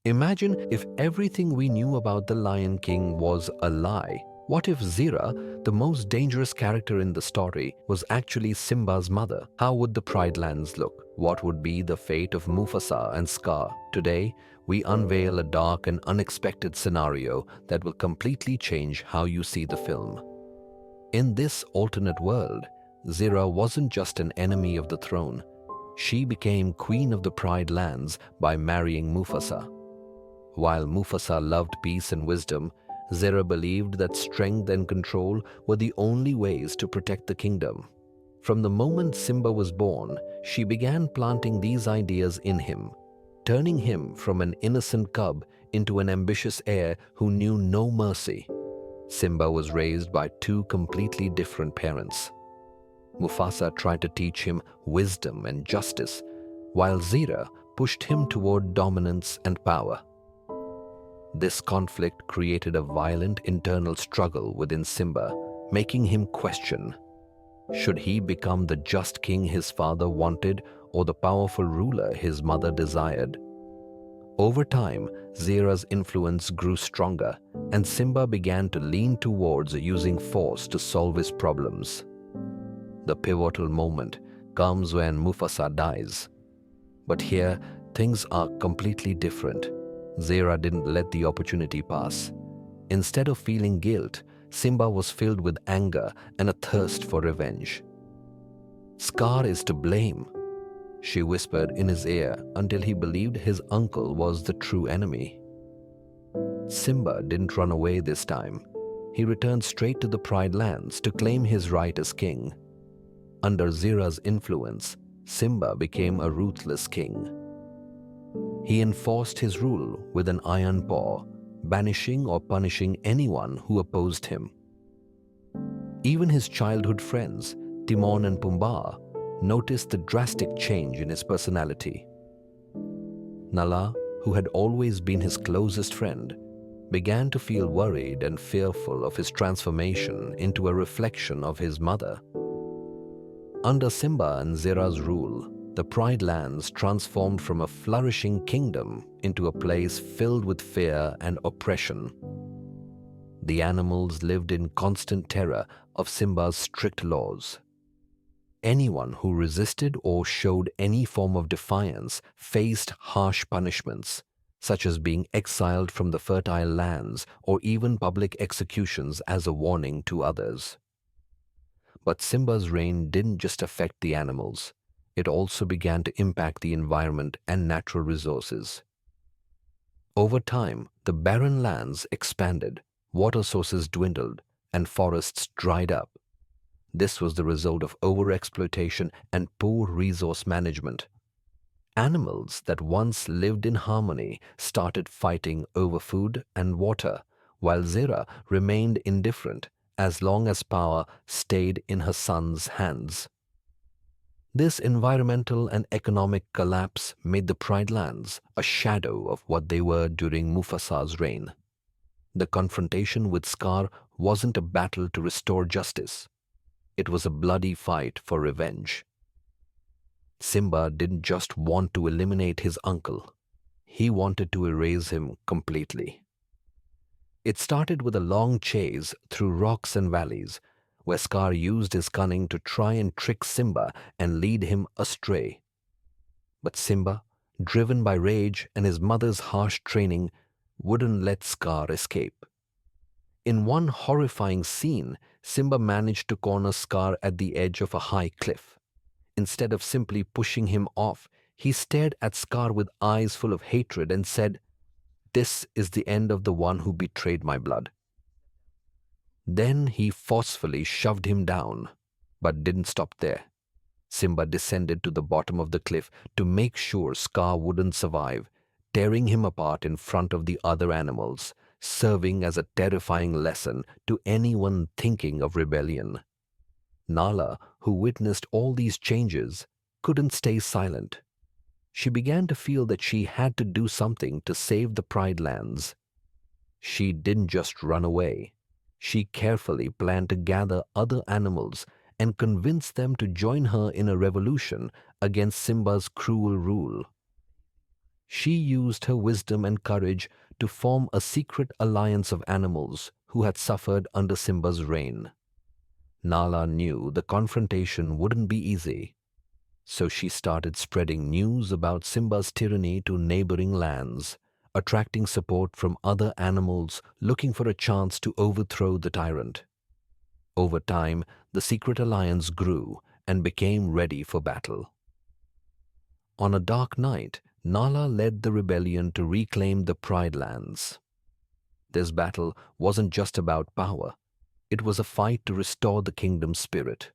Imagine if everything we knew about the Lion King was a lie. What if Zira, the most dangerous character in the story, was actually Simba's mother? How would the Pride Lands look? What would be the fate of Mufasa and Scar? Today, we unveil a dark and unexpected scenario that will completely change how you see the film. In this alternate world, Zira wasn't just an enemy of the throne. She became queen of the Pride Lands by marrying Mufasa. While Mufasa loved peace and wisdom, Zira believed that strength and control were the only ways to protect the kingdom. From the moment Simba was born, she began planting these ideas in him, turning him from an innocent cub into an ambitious heir who knew no mercy. Simba was raised by two completely different parents. Mufasa tried to teach him wisdom and justice, while Zira pushed him toward dominance and power. This conflict created a violent internal struggle within Simba, making him question, should he become the just king his father wanted or the powerful ruler his mother desired? Over time, Zira's influence grew stronger, and Simba began to lean towards using force to solve his problems. The pivotal moment comes when Mufasa dies. But here, things are completely different. Zira didn't let the opportunity pass. Instead of feeling guilt, Simba was filled with anger and a thirst for revenge. Scar is to blame, she whispered in his ear until he believed his uncle was the true enemy. Simba didn't run away this time. He returned straight to the Pride Lands to claim his right as king. Under Zira's influence, Simba became a ruthless king. He enforced his rule with an iron paw, banishing or punishing anyone who opposed him. Even his childhood friends, Timon and Pumbaa, noticed the drastic change in his personality. Nala, who had always been his closest friend, began to feel worried and fearful of his transformation into a reflection of his mother. Under Simba and Zira's rule, the Pride Lands transformed from a flourishing kingdom into a place filled with fear and oppression. The animals lived in constant terror of Simba's strict laws. Anyone who resisted or showed any form of defiance faced harsh punishments, such as being exiled from the fertile lands or even public executions as a warning to others. But Simba's reign didn't just affect the animals. It also began to impact the environment and natural resources. Over time, the barren lands expanded, water sources dwindled, and forests dried up. This was the result of overexploitation and poor resource management. Animals that once lived in harmony started fighting over food and water, while Zira remained indifferent as long as power stayed in her son's hands. This environmental and economic collapse made the Pride Lands a shadow of what they were during Mufasa's reign. The confrontation with Scar wasn't a battle to restore justice. It was a bloody fight for revenge. Simba didn't just want to eliminate his uncle. He wanted to erase him completely. It started with a long chase through rocks and valleys, where Scar used his cunning to try and trick Simba and lead him astray. But Simba, driven by rage and his mother's harsh training, wouldn't let Scar escape. In one horrifying scene, Simba managed to corner Scar at the edge of a high cliff. Instead of simply pushing him off, he stared at Scar with eyes full of hatred and said, "This is the end of the one who betrayed my blood." Then he forcefully shoved him down, but didn't stop there. Simba descended to the bottom of the cliff to make sure Scar wouldn't survive, tearing him apart in front of the other animals, serving as a terrifying lesson to anyone thinking of rebellion. Nala, who witnessed all these changes, couldn't stay silent. She began to feel that she had to do something to save the Pride Lands. She didn't just run away. She carefully planned to gather other animals and convince them to join her in a revolution against Simba's cruel rule. She used her wisdom and courage to form a secret alliance of animals who had suffered under Simba's reign. Nala knew the confrontation wouldn't be easy, so she started spreading news about Simba's tyranny to neighboring lands, attracting support from other animals looking for a chance to overthrow the tyrant. Over time, the secret alliance grew and became ready for battle. On a dark night, Nala led the rebellion to reclaim the Pride Lands. This battle wasn't just about power. It was a fight to restore the kingdom's spirit.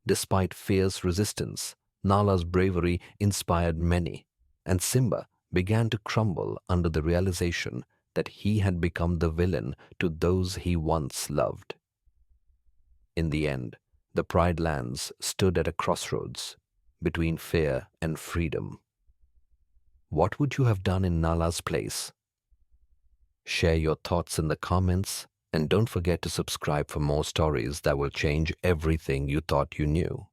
Despite fierce resistance, Nala's bravery inspired many, and Simba began to crumble under the realization that he had become the villain to those he once loved. In the end, the Pride Lands stood at a crossroads between fear and freedom. What would you have done in Nala's place? Share your thoughts in the comments, and don't forget to subscribe for more stories that will change everything you thought you knew.